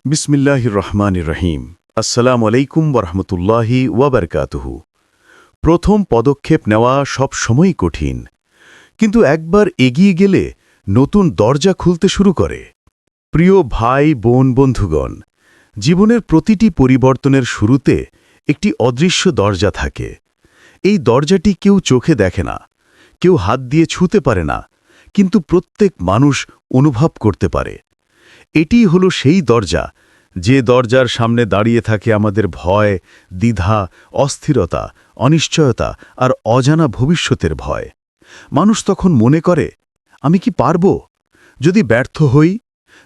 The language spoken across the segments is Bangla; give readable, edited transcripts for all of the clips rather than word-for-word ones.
বিসমিল্লাহির রহমানির রহিম। আসসালামু আলাইকুম ওরহমতুল্লাহি ওয়াবারকাতুহু। প্রথম পদক্ষেপ নেওয়া সব সময়ই কঠিন, কিন্তু একবার এগিয়ে গেলে নতুন দরজা খুলতে শুরু করে। প্রিয় ভাই বোন বন্ধুগণ, জীবনের প্রতিটি পরিবর্তনের শুরুতে একটি অদৃশ্য দরজা থাকে। এই দরজাটি কেউ চোখে দেখে না, কেউ হাত দিয়ে ছুঁতে পারে না, কিন্তু প্রত্যেক মানুষ অনুভব করতে পারে। এটিই হলো সেই দরজা, যে দরজার সামনে দাঁড়িয়ে থাকে আমাদের ভয়, দ্বিধা, অস্থিরতা, অনিশ্চয়তা আর অজানা ভবিষ্যতের ভয়। মানুষ তখন মনে করে, আমি কি পারব? যদি ব্যর্থ হই,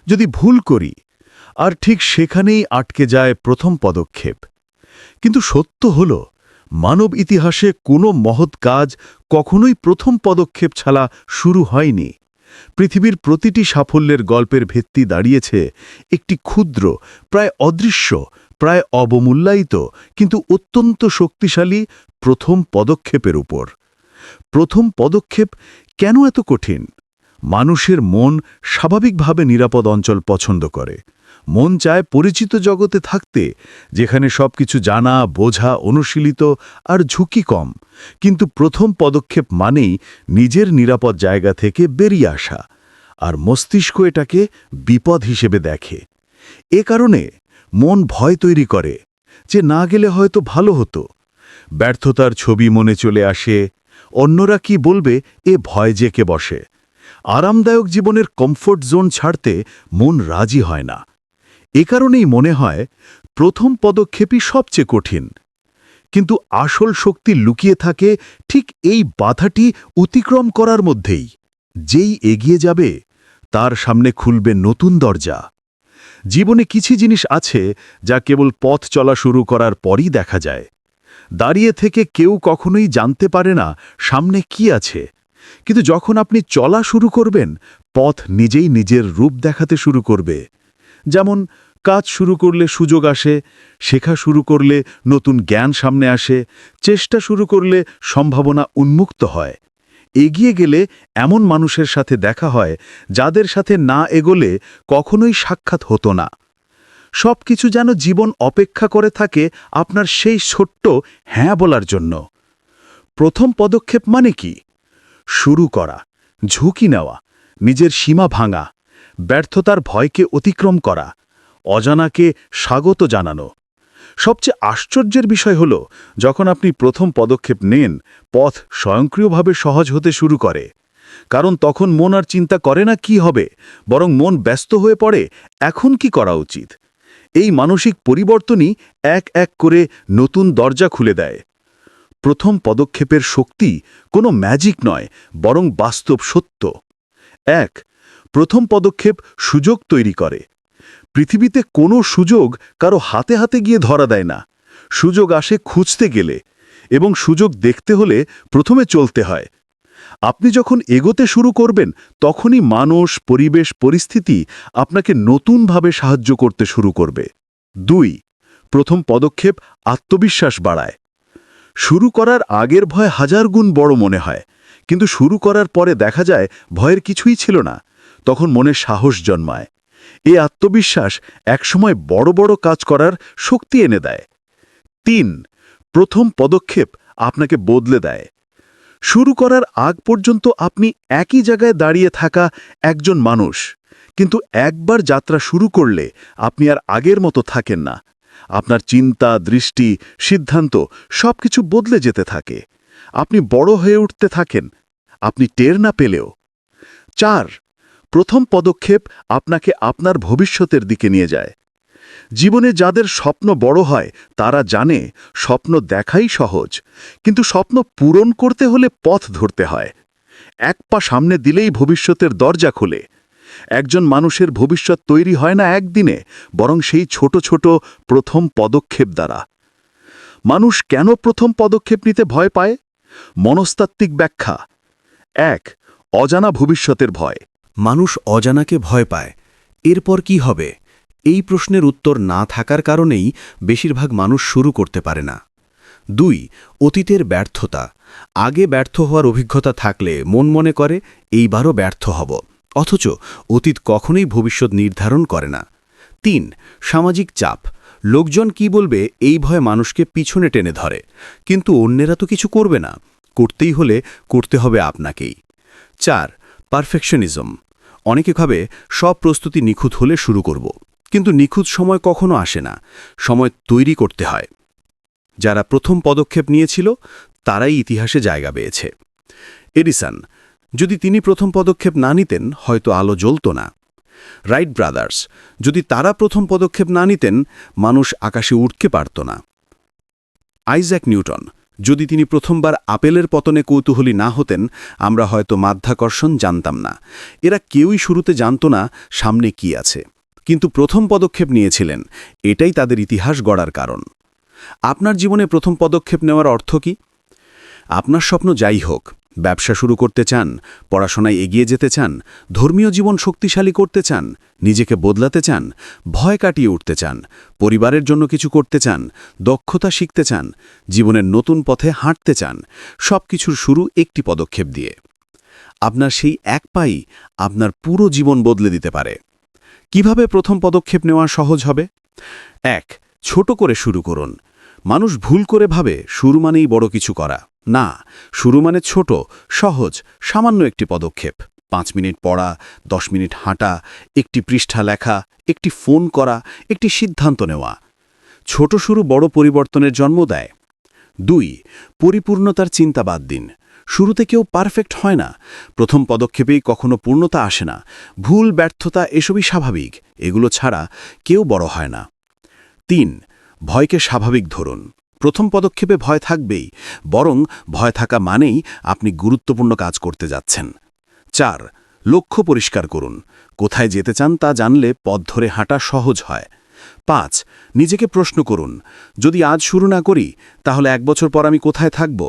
যদি ভুল করি? আর ঠিক সেখানেই আটকে যায় প্রথম পদক্ষেপ। কিন্তু সত্য হল, মানব ইতিহাসে কোনো মহৎ কাজ কখনোই প্রথম পদক্ষেপ ছাড়া শুরু হয়নি। পৃথিবীর প্রতিটি সাফল্যের গল্পের ভিত্তি দাঁড়িয়েছে একটি ক্ষুদ্র, প্রায় অদৃশ্য, প্রায় অবমূল্যায়িত কিন্তু অত্যন্ত শক্তিশালী প্রথম পদক্ষেপের উপর। প্রথম পদক্ষেপ কেন এত কঠিন? মানুষের মন স্বাভাবিকভাবে নিরাপদ অঞ্চল পছন্দ করে। মন চায় পরিচিত জগতে থাকতে, যেখানে সবকিছু জানা, বোঝা, অনুশীলিত আর ঝুঁকি কম। কিন্তু প্রথম পদক্ষেপ মানেই নিজের নিরাপদ জায়গা থেকে বেরিয়ে আসা, আর মস্তিষ্ক এটাকে বিপদ হিসেবে দেখে। এ কারণে মন ভয় তৈরি করে যে না গেলে হয়তো ভালো হতো। ব্যর্থতার ছবি মনে চলে আসে, অন্যরা কি বলবে, এ ভয় জেঁকে বসে। আরামদায়ক জীবনের কমফোর্ট জোন ছাড়তে মন রাজি হয় না। এ কারণেই মনে হয় প্রথম পদক্ষেপই সবচেয়ে কঠিন। কিন্তু আসল শক্তি লুকিয়ে থাকে ঠিক এই বাধাটি অতিক্রম করার মধ্যেই। যেই এগিয়ে যাবে, তার সামনে খুলবে নতুন দরজা। জীবনে কিছু জিনিস আছে যা কেবল পথ চলা শুরু করার পরই দেখা যায়। দাঁড়িয়ে থেকে কেউ কখনোই জানতে পারে না সামনে কি আছে, কিন্তু যখন আপনি চলা শুরু করবেন, পথ নিজেই নিজের রূপ দেখাতে শুরু করবে। যেমন কাজ শুরু করলে সুযোগ আসে, শেখা শুরু করলে নতুন জ্ঞান সামনে আসে, চেষ্টা শুরু করলে সম্ভাবনা উন্মুক্ত হয়। এগিয়ে গেলে এমন মানুষের সাথে দেখা হয় যাদের সাথে না এগোলে কখনোই সাক্ষাৎ হতো না। সবকিছু যেন জীবন অপেক্ষা করে থাকে আপনার সেই ছোট্ট হ্যাঁ বলার জন্য। প্রথম পদক্ষেপ মানে কি? শুরু করা, ঝুঁকি নেওয়া, নিজের সীমা ভাঙা, ব্যর্থতার ভয়কে অতিক্রম করা, অজানাকে স্বাগত জানানো। সবচেয়ে আশ্চর্যের বিষয় হল, যখন আপনি প্রথম পদক্ষেপ নেন, পথ স্বয়ংক্রিয়ভাবে সহজ হতে শুরু করে। কারণ তখন মন আর চিন্তা করে না কি হবে, বরং মন ব্যস্ত হয়ে পড়ে এখন কি করা উচিত। এই মানসিক পরিবর্তনই এক এক করে নতুন দরজা খুলে দেয়। প্রথম পদক্ষেপের শক্তি কোনো ম্যাজিক নয়, বরং বাস্তব সত্য। এক, প্রথম পদক্ষেপ সুযোগ তৈরি করে। পৃথিবীতে কোনো সুযোগ কারো হাতে হাতে গিয়ে ধরা দেয় না। সুযোগ আসে খুঁজতে গেলে, এবং সুযোগ দেখতে হলে প্রথমে চলতে হয়। আপনি যখন এগোতে শুরু করবেন, তখনই মানুষ, পরিবেশ, পরিস্থিতি আপনাকে নতুনভাবে সাহায্য করতে শুরু করবে। 2, প্রথম পদক্ষেপ আত্মবিশ্বাস বাড়ায়। শুরু করার আগের ভয় হাজার গুণ বড় মনে হয়, কিন্তু শুরু করার পরে দেখা যায় ভয়ের কিছুই ছিল না। তখন মনে সাহস জন্মায়। এই আত্মবিশ্বাস একসময় বড় বড় কাজ করার শক্তি এনে দেয়। 3, প্রথম পদক্ষেপ আপনাকে বদলে দেয়। শুরু করার আগ পর্যন্ত আপনি একই জায়গায় দাঁড়িয়ে থাকা একজন মানুষ, কিন্তু একবার যাত্রা শুরু করলে আপনি আর আগের মতো থাকেন না। আপনার চিন্তা, দৃষ্টি, সিদ্ধান্ত সবকিছু বদলে যেতে থাকে। আপনি বড় হয়ে উঠতে থাকেন, আপনি টের না পেলেও। 4, প্রথম পদক্ষেপ আপনাকে আপনার ভবিষ্যতের দিকে নিয়ে যায়। জীবনে যাদের স্বপ্ন বড় হয়, তারা জানে স্বপ্ন দেখাই সহজ, কিন্তু স্বপ্ন পূরণ করতে হলে পথ ধরতে হয়। এক পা সামনে দিলেই ভবিষ্যতের দরজা খোলে। একজন মানুষের ভবিষ্যৎ তৈরি হয় না একদিনে, বরং সেই ছোট ছোট প্রথম পদক্ষেপ দ্বারা। মানুষ কেন প্রথম পদক্ষেপ নিতে ভয় পায়? মনস্তাত্ত্বিক ব্যাখ্যা। 1, অজানা ভবিষ্যতের ভয়। মানুষ অজানাকে ভয় পায়। এরপর কি হবে? এই প্রশ্নের উত্তর না থাকার কারণেই বেশিরভাগ মানুষ শুরু করতে পারে না। 2, অতীতের ব্যর্থতা। আগে ব্যর্থ হওয়ার অভিজ্ঞতা থাকলে মন মনে করে এইবারও ব্যর্থ হব, অথচ অতীত কখনোই ভবিষ্যৎ নির্ধারণ করে না। 3. সামাজিক চাপ। লোকজন কি বলবে এই ভয়ে মানুষকে পিছনে টেনে ধরে, কিন্তু অন্যেরা তো কিছু করবে না, করতেই হলে করতে হবে আপনাকেই। 4. পারফেকশনিজম। অনেকে ভাবে সব প্রস্তুতি নিখুঁত হলে শুরু করব, কিন্তু নিখুঁত সময় কখনো আসে না, সময় তৈরি করতে হয়। যারা প্রথম পদক্ষেপ নিয়েছিল তারাই ইতিহাসে জায়গা পেয়েছে। এডিসন, যদি তিনি প্রথম পদক্ষেপ না নিতেন হয়তো আলো জ্বলত না। রাইট ব্রাদার্স, যদি তারা প্রথম পদক্ষেপ না নিতেন মানুষ আকাশে উঠতে পারত না। আইজ্যাক নিউটন, যদি তিনি প্রথমবার আপেলের পতনে কৌতূহলী না হতেন আমরা হয়তো মাধ্যাকর্ষণ জানতাম না। এরা কেউই শুরুতে জানত না সামনে কি আছে, কিন্তু প্রথম পদক্ষেপ নিয়েছিলেন, এটাই তাদের ইতিহাস গড়ার কারণ। আপনার জীবনে প্রথম পদক্ষেপ নেওয়ার অর্থ কি? আপনার স্বপ্ন যাই হোক, ব্যবসা শুরু করতে চান, পড়াশোনায় এগিয়ে যেতে চান, ধর্মীয় জীবন শক্তিশালী করতে চান, নিজেকে বদলাতে চান, ভয় কাটিয়ে উঠতে চান, পরিবারের জন্য কিছু করতে চান, দক্ষতা শিখতে চান, জীবনের নতুন পথে হাঁটতে চান, সব কিছুর শুরু একটি পদক্ষেপ দিয়ে। আপনার সেই এক পাই আপনার পুরো জীবন বদলে দিতে পারে। কিভাবে প্রথম পদক্ষেপ নেওয়া সহজ হবে? 1. ছোট করে শুরু করুন। মানুষ ভুল করে ভাবে শুরু মানেই বড় কিছু করা। না, শুরু মানে ছোট, সহজ, সামান্য একটি পদক্ষেপ। 5 মিনিট পড়া, 10 মিনিট হাঁটা, একটি পৃষ্ঠা লেখা, একটি ফোন করা, একটি সিদ্ধান্ত নেওয়া। ছোট শুরু বড় পরিবর্তনের জন্ম দেয়। 2. পরিপূর্ণতার চিন্তা বাদ দিন। শুরুতে কেউ পারফেক্ট হয় না, প্রথম পদক্ষেপেই কখনো পূর্ণতা আসে না। ভুল, ব্যর্থতা এসবই স্বাভাবিক, এগুলো ছাড়া কেউ বড় হয় না। 3. ভয়কে স্বাভাবিক ধরুন। প্রথম পদক্ষেপে ভয় থাকবেই, বরং ভয় থাকা মানেই আপনি গুরুত্বপূর্ণ কাজ করতে যাচ্ছেন। 4. লক্ষ্য পরিষ্কার করুন। কোথায় যেতে চান তা জানলে পথ ধরে হাঁটা সহজ হয়। 5. নিজেকে প্রশ্ন করুন, যদি আজ শুরু না করি তাহলে 1 বছর পর আমি কোথায় থাকব?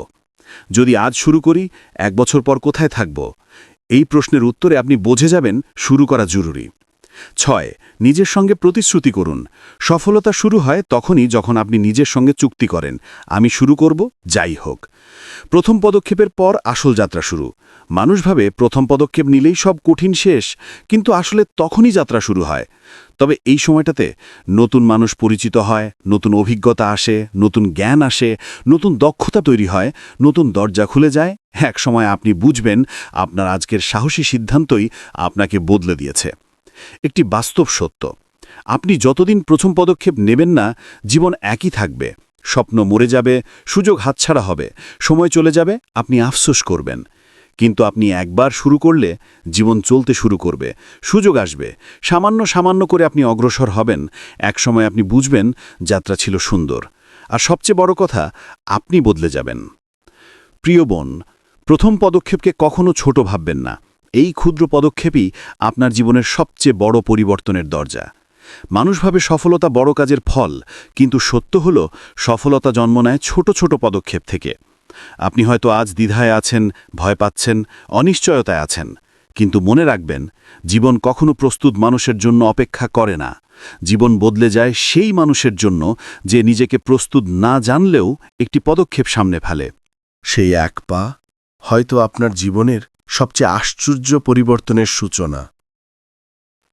যদি আজ শুরু করি 1 বছর পর কোথায় থাকব? এই প্রশ্নের উত্তরে আপনি বুঝে যাবেন শুরু করা জরুরি। 6. নিজের সঙ্গে প্রতিশ্রুতি করুন। সফলতা শুরু হয় তখনই যখন আপনি নিজের সঙ্গে চুক্তি করেন, আমি শুরু করব যাই হোক। প্রথম পদক্ষেপের পর আসল যাত্রা শুরু। মানুষ ভাবে প্রথম পদক্ষেপ নিলেই সব কঠিন শেষ, কিন্তু আসলে তখনই যাত্রা শুরু হয়। তবে এই সময়টাতে নতুন মানুষ পরিচিত হয়, নতুন অভিজ্ঞতা আসে, নতুন জ্ঞান আসে, নতুন দক্ষতা তৈরি হয়, নতুন দরজা খুলে যায়। এক সময় আপনি বুঝবেন আপনার আজকের সাহসী সিদ্ধান্তই আপনাকে বদলে দিয়েছে। একটি বাস্তব সত্য, আপনি যতদিন প্রথম পদক্ষেপ নেবেন না জীবন একই থাকবে। স্বপ্ন মরে যাবে, সুযোগ হাতছাড়া হবে, সময় চলে যাবে, আপনি আফসোস করবেন। কিন্তু আপনি একবার শুরু করলে জীবন চলতে শুরু করবে, সুযোগ আসবে, সামান্য সামান্য করে আপনি অগ্রসর হবেন। একসময় আপনি বুঝবেন যাত্রা ছিল সুন্দর, আর সবচেয়ে বড় কথা আপনি বদলে যাবেন। প্রিয় বোন, প্রথম পদক্ষেপকে কখনো ছোট ভাববেন না। এই ক্ষুদ্র পদক্ষেপই আপনার জীবনের সবচেয়ে বড় পরিবর্তনের দরজা। মানুষ ভাবে সফলতা বড় কাজের ফল, কিন্তু সত্য হল সফলতা জন্ম নেয় ছোট ছোট পদক্ষেপ থেকে। আপনি হয়তো আজ দ্বিধায় আছেন, ভয় পাচ্ছেন, অনিশ্চয়তায় আছেন, কিন্তু মনে রাখবেন জীবন কখনো প্রস্তুত মানুষের জন্য অপেক্ষা করে না। জীবন বদলে যায় সেই মানুষের জন্য যে নিজেকে প্রস্তুত না জানলেও একটি পদক্ষেপ সামনে ফেলে। সেই এক পা হয়তো আপনার জীবনের সবচেয়ে আশ্চর্য পরিবর্তনের সূচনা।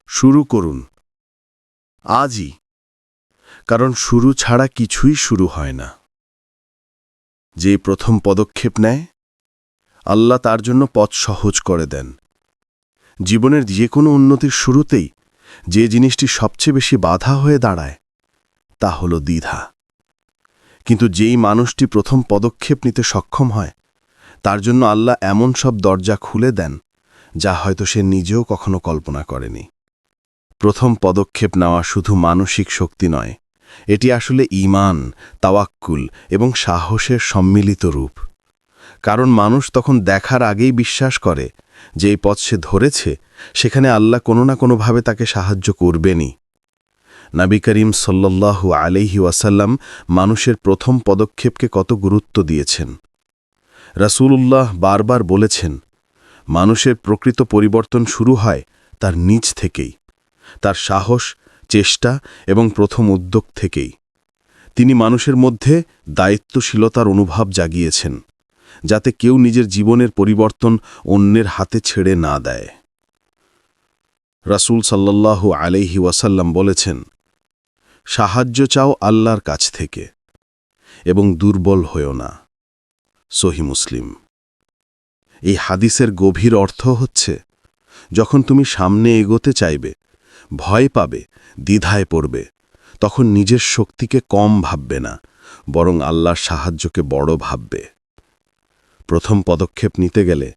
শুরু করুন আজই, কারণ শুরু ছাড়া কিছুই শুরু হয় না। যে প্রথম পদক্ষেপ নেয় আল্লাহ তার জন্য পথ সহজ করে দেন। জীবনের যে কোনো উন্নতির শুরুতেই যে জিনিসটি সবচেয়ে বেশি বাধা হয়ে দাঁড়ায় তা হল দ্বিধা। কিন্তু যেই মানুষটি প্রথম পদক্ষেপ নিতে সক্ষম হয় তার জন্য আল্লাহ এমন সব দরজা খুলে দেন যা হয়তো সে নিজেও কখনো কল্পনা করেনি। প্রথম পদক্ষেপ নেওয়া শুধু মানসিক শক্তি নয়, এটি আসলে ঈমান, তাওয়াক্কুল এবং সাহসের সম্মিলিত রূপ। কারণ মানুষ তখন দেখার আগেই বিশ্বাস করে যে এই পথ সে ধরেছে সেখানে আল্লাহ কোনো না কোনোভাবে তাকে সাহায্য করবেনই। নবী করিম সাল্লাল্লাহু আলাইহি ওয়াসাল্লাম মানুষের প্রথম পদক্ষেপকে কত গুরুত্ব দিয়েছেন। রাসূলুল্লাহ বারবার বলেছেন, মানুষের প্রকৃত পরিবর্তন শুরু হয় তার নিজ থেকেই, তার সাহস, চেষ্টা এবং প্রথম উদ্যোগ থেকেই। তিনি মানুষের মধ্যে দায়িত্বশীলতার অনুভব জাগিয়েছেন, যাতে কেউ নিজের জীবনের পরিবর্তন অন্যের হাতে ছেড়ে না দেয়। রাসূল সাল্লাল্লাহু আলাইহি ওয়াসাল্লাম বলেছেন, সাহায্য চাও আল্লাহর কাছ থেকে এবং দুর্বল হয়ো না। সহি মুসলিম। এই হাদিসের গভীর অর্থ হচ্ছে, যখন তুমি সামনে এগোতে চাইবে, ভয় পাবে, দ্বিধায় পড়বে, তখন নিজের শক্তিকে কম ভাববে না, বরং আল্লাহর সাহায্যকে বড় ভাববে। প্রথম পদক্ষেপ নিতে গেলে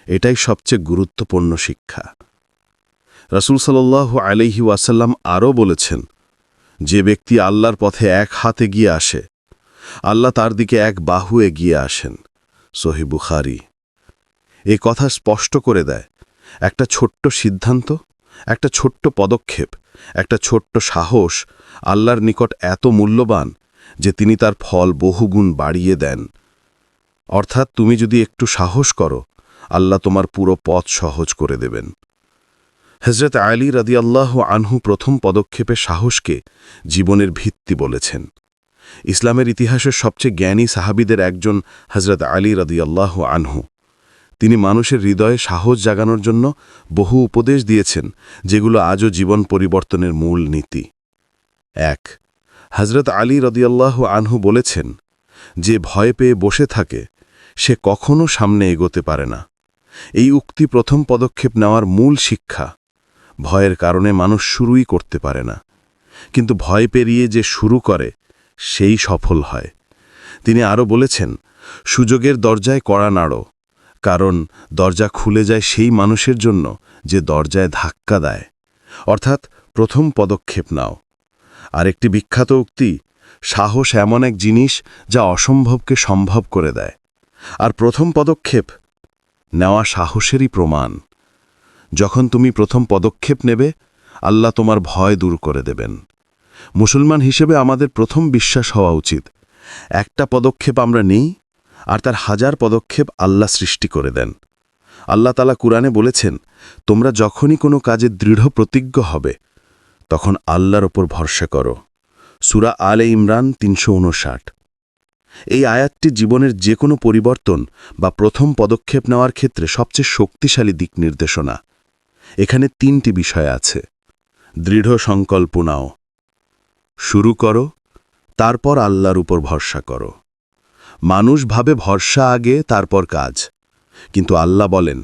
এটাই সবচেয়ে গুরুত্বপূর্ণ শিক্ষা। রাসূল সাল্লাল্লাহু আলাইহি ওয়াসাল্লাম আরও বলেছেন, যে ব্যক্তি আল্লাহর পথে এক হাতে গিয়ে আসে, আল্লাহ তার দিকে এক বাহু এগিয়ে আসেন। সহি বুখারী। এ কথা স্পষ্ট করে দেয়, একটা ছোট্ট সিদ্ধান্ত, একটা ছোট্ট পদক্ষেপ, একটা ছোট্ট সাহস আল্লাহর নিকট এত মূল্যবান যে তিনি তার ফল বহুগুণ বাড়িয়ে দেন। অর্থাৎ তুমি যদি একটু সাহস করো, আল্লাহ তোমার পুরো পথ সহজ করে দেবেন। হযরত আলী রাদিয়াল্লাহু আনহু প্রথম পদক্ষেপে সাহসকে জীবনের ভিত্তি বলেছেন। ইসলামের ইতিহাসের সবচেয়ে জ্ঞানী সাহাবীদের একজন হযরত আলী রাদিয়াল্লাহু আনহু। তিনি মানুষের হৃদয়ে সাহস জাগানোর জন্য বহু উপদেশ দিয়েছেন, যেগুলো আজও জীবন পরিবর্তনের মূল নীতি। ১. হযরত আলী রাদিয়াল্লাহু আনহু বলেছেন, যে ভয় পেয়ে বসে থাকে সে কখনো সামনে এগোতে পারে না। এই উক্তি প্রথম পদক্ষেপ নেওয়ার মূল শিক্ষা। ভয়ের কারণে মানুষ শুরুই করতে পারে না, কিন্তু ভয় পেরিয়ে যে শুরু করে সেই সফল হয়। তিনি আরও বলেছেন, সুযোগের দরজায় কড়া নাড়ো, কারণ দরজা খুলে যায় সেই মানুষের জন্য যে দরজায় ধাক্কা দেয়। অর্থাৎ প্রথম পদক্ষেপ নাও। আরেকটি বিখ্যাত উক্তি, সাহস এমন এক জিনিস যা অসম্ভবকে সম্ভব করে দেয়। আর প্রথম পদক্ষেপ নেওয়া সাহসেরই প্রমাণ। যখন তুমি প্রথম পদক্ষেপ নেবে, আল্লাহ তোমার ভয় দূর করে দেবেন। মুসলমান হিসেবে আমাদের প্রথম বিশ্বাস হওয়া উচিত, একটা পদক্ষেপ আমরা নিই আর তার 1000 পদক্ষেপ আল্লাহ সৃষ্টি করে দেন। আল্লাহ তাআলা কুরআনে বলেছেন, তোমরা যখনই কোনো কাজে দৃঢ় প্রতিজ্ঞ হবে, তখন আল্লাহর ওপর ভরসা করো। সূরা আলে ইমরান 359। এই আয়াতটি জীবনের যে কোনো পরিবর্তন বা প্রথম পদক্ষেপ নেওয়ার ক্ষেত্রে সবচেয়ে শক্তিশালী দিক নির্দেশনা। এখানে 3টি বিষয় আছে। দৃঢ় সংকল্প নাও, শুরু করো, তারপর আল্লাহর উপর ভরসা করো। মানুষ ভাবে ভরসা আগে, তারপর কাজ, কিন্তু আল্লাহ বলেন,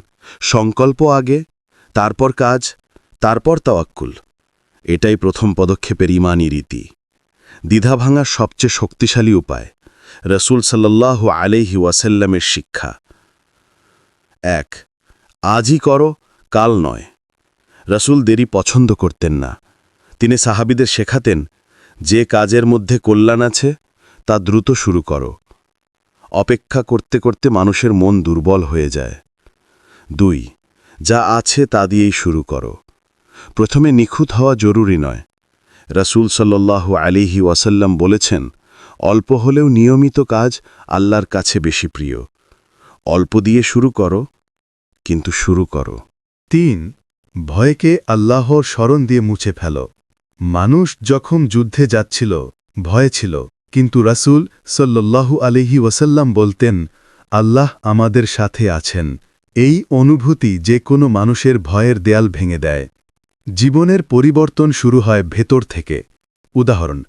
সংকল্প আগে, তারপর কাজ, তারপর তাওয়াক্কুল। এটাই প্রথম পদক্ষেপের ঈমানী রীতি। দ্বিধা ভাঙার সবচেয়ে শক্তিশালী উপায় রাসূল সাল্লাল্লাহু আলাইহি ওয়াসাল্লামের শিক্ষা। ১. আজই করো, কাল নয়। রাসূল দেরি পছন্দ করতেন না। তিনি সাহাবীদের শেখাতেন, যে কাজের মধ্যে কল্যাণ আছে তা দ্রুত শুরু করো। অপেক্ষা করতে করতে মানুষের মন দুর্বল হয়ে যায়। ২. যা আছে তা দিয়েই শুরু করো। প্রথমে নিখুঁত হওয়া জরুরি নয়। রাসূল সাল্লাল্লাহু আলাইহি ওয়াসাল্লাম বলেছেন, অল্প হলেও নিয়মিত কাজ আল্লাহর কাছে বেশি প্রিয়। অল্প দিয়ে শুরু করো, কিন্তু শুরু করো। ৩. ভয়কে আল্লাহর স্মরণ দিয়ে মুছে ফেলো। মানুষ যখন যুদ্ধে যাচ্ছিল, ভয় ছিল, কিন্তু রাসূল সাল্লাল্লাহু আলাইহি ওয়াসাল্লাম বলতেন, আল্লাহ আমাদের সাথে আছেন। এই অনুভূতি যে কোনো মানুষের ভয়ের দেয়াল ভেঙে দেয়। জীবনের পরিবর্তন শুরু হয় ভেতর থেকে। উদাহরণ,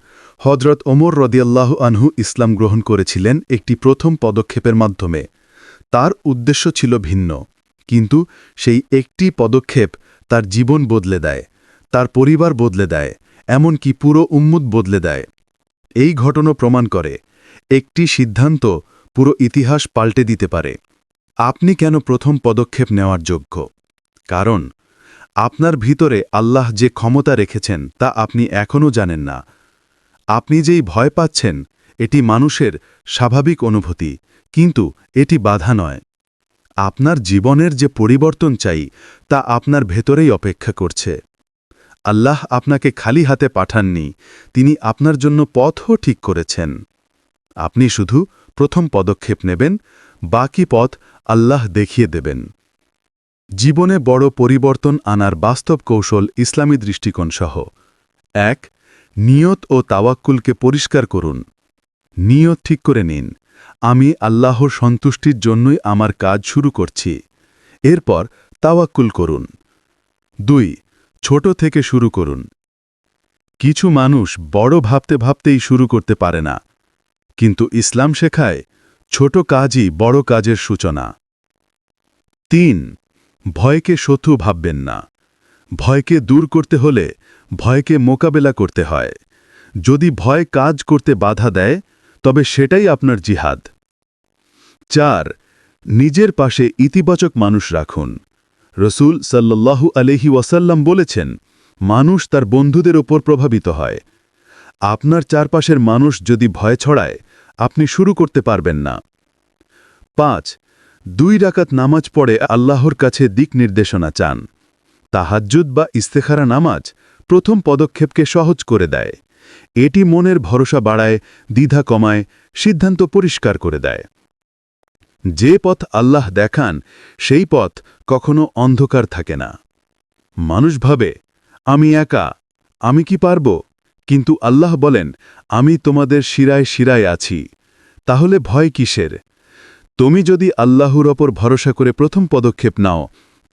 হযরত ওমর রাদিয়াল্লাহু আনহু ইসলাম গ্রহণ করেছিলেন একটি প্রথম পদক্ষেপের মাধ্যমে। তার উদ্দেশ্য ছিল ভিন্ন, কিন্তু সেই একটি পদক্ষেপ তার জীবন বদলে দেয়, তার পরিবার বদলে দেয়, এমনকি পুরো উম্মত বদলে দেয়। এই ঘটনা প্রমাণ করে, একটি সিদ্ধান্ত পুরো ইতিহাস পাল্টে দিতে পারে। আপনি কেন প্রথম পদক্ষেপ নেওয়ার যোগ্য? কারণ আপনার ভিতরে আল্লাহ যে ক্ষমতা রেখেছেন তা আপনি এখনও জানেন না। আপনি যেই ভয় পাচ্ছেন, এটি মানুষের স্বাভাবিক অনুভূতি, কিন্তু এটি বাধা নয়। আপনার জীবনের যে পরিবর্তন চাই তা আপনার ভেতরেই অপেক্ষা করছে। আল্লাহ আপনাকে খালি হাতে পাঠাননি, তিনি আপনার জন্য পথও ঠিক করেছেন। আপনি শুধু প্রথম পদক্ষেপ নেবেন, বাকি পথ আল্লাহ দেখিয়ে দেবেন। জীবনে বড় পরিবর্তন আনার বাস্তব কৌশল ইসলামী দৃষ্টিকোণ সহ। ১. নিয়ত ও তাওয়াক্কুলকে পরিষ্কার করুন। নিয়ত ঠিক করে নিন, আমি আল্লাহর সন্তুষ্টির জন্যই আমার কাজ শুরু করছি। এরপর তাওয়াক্কুল করুন। ২. ছোট থেকে শুরু করুন। কিছু মানুষ বড় ভাবতে ভাবতেই শুরু করতে পারে না, কিন্তু ইসলাম শেখায় ছোট কাজই বড় কাজের সূচনা। ৩. ভয়কে শত্রু ভাববেন না। ভয়কে দূর করতে হলে ভয়কে মোকাবেলা করতে হয়। যদি ভয় কাজ করতে বাধা দেয়, তবে সেটাই আপনার জিহাদ। ৪. নিজের পাশে ইতিবাচক মানুষ রাখুন। রসূল সাল্লাল্লাহু আলাইহি ওয়াসাল্লাম বলেছেন, মানুষ তার বন্ধুদের ওপর প্রভাবিত হয়। আপনার চারপাশের মানুষ যদি ভয় ছড়ায়, আপনি শুরু করতে পারবেন না। ৫. 2 রাকাত নামাজ পড়ে আল্লাহর কাছে দিক নির্দেশনা চান। তাহাজ্জুদ বা ইস্তেখারা নামাজ প্রথম পদক্ষেপকে সহজ করে দেয়। এটি মনের ভরসা বাড়ায়, দ্বিধা কমায়, সিদ্ধান্ত পরিষ্কার করে দেয়। যে পথ আল্লাহ দেখান, সেই পথ কখনো অন্ধকার থাকে না। মানুষ ভাবে, আমি একা, আমি কি পারব? কিন্তু আল্লাহ বলেন, আমি তোমাদের শিরায় শিরায় আছি। তাহলে ভয় কিসের? তুমি যদি আল্লাহর ওপর ভরসা করে প্রথম পদক্ষেপ নাও,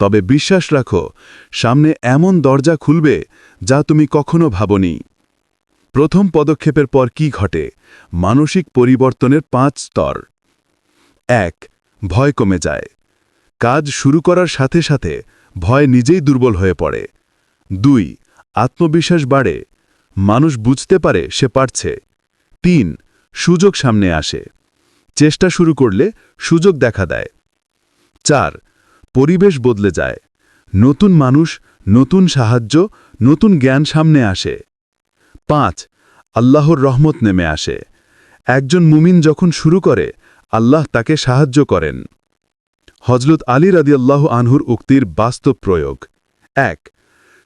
তবে বিশ্বাস রাখো, সামনে এমন দরজা খুলবে যা তুমি কখনো ভাবনি। প্রথম পদক্ষেপের পর কি ঘটে? মানসিক পরিবর্তনের 5 স্তর। 1. ভয় কমে যায়। কাজ শুরু করার সাথে সাথে ভয় নিজেই দুর্বল হয়ে পড়ে। 2. আত্মবিশ্বাস বাড়ে। মানুষ বুঝতে পারে সে পারছে। 3. সুযোগ সামনে আসে। চেষ্টা শুরু করলে সুযোগ দেখা দেয়। 4. পরিবেশ বদলে যায়। নতুন মানুষ, নতুন সাহায্য, নতুন জ্ঞান সামনে আসে। 5. আল্লাহর রহমত নেমে আসে। একজন মুমিন যখন শুরু করে, আল্লাহ তাকে সাহায্য করেন। হযরত আলী রাদিয়াল্লাহু আনহুর উক্তির বাস্তব প্রয়োগ। 1.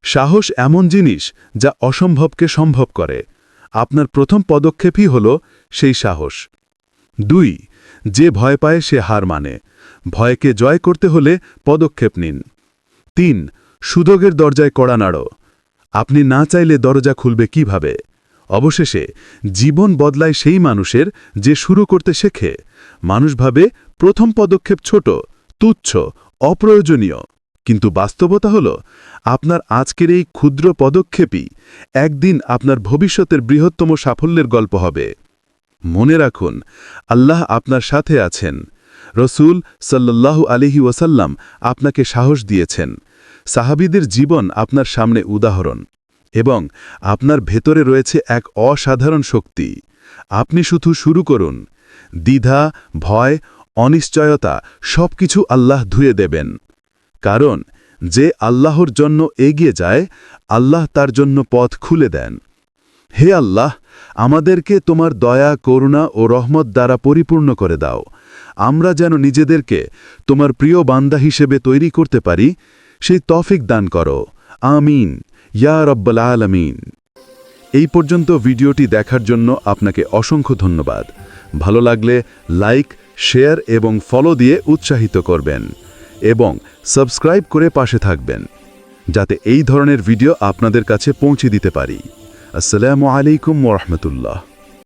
সাহস এমন জিনিস যা অসম্ভবকে সম্ভব করে। আপনার প্রথম পদক্ষেপই হল সেই সাহস। 2. যে ভয় পায় সে হার মানে। ভয়কে জয় করতে হলে পদক্ষেপ নিন। 3. সুযোগের দরজায় কড়া নাড়ো। আপনি না চাইলে দরজা খুলবে কিভাবে? অবশেষে জীবন বদলায় সেই মানুষের যে শুরু করতে শেখে। মানুষ ভাবে প্রথম পদক্ষেপ ছোট, তুচ্ছ, অপ্রয়োজনীয়, কিন্তু বাস্তবতা হল আপনার আজকের এই ক্ষুদ্র পদক্ষেপই একদিন আপনার ভবিষ্যতের বৃহত্তম সাফল্যের গল্প হবে। মনে রাখুন, আল্লাহ আপনার সাথে আছেন। রসূল সাল্লাল্লাহু আলাইহি ওয়াসাল্লাম আপনাকে সাহস দিয়েছেন। সাহাবীদের জীবন আপনার সামনে উদাহরণ, এবং আপনার ভেতরে রয়েছে এক অসাধারণ শক্তি। আপনি শুধু শুরু করুন। দ্বিধা, ভয়, অনিশ্চয়তা সবকিছু আল্লাহ ধুয়ে দেবেন। কারণ যে আল্লাহর জন্য এগিয়ে যায়, আল্লাহ তার জন্য পথ খুলে দেন। হে আল্লাহ, আমাদেরকে তোমার দয়া, করুণা ও রহমত দ্বারা পরিপূর্ণ করে দাও। আমরা যেন নিজেদেরকে তোমার প্রিয় বান্দা হিসেবে তৈরি করতে পারি, সেই তৌফিক দান করো। আমিন ইয়া রাব্বাল আলামিন। এই পর্যন্ত ভিডিওটি দেখার জন্য আপনাকে অসংখ্য ধন্যবাদ। ভালো লাগলে লাইক, শেয়ার এবং ফলো দিয়ে উৎসাহিত করবেন, এবং সাবস্ক্রাইব করে পাশে থাকবেন, যাতে এই ধরনের ভিডিও আপনাদের কাছে পৌঁছে দিতে পারি। আসসালামু আলাইকুম ওয়া রাহমাতুল্লাহ।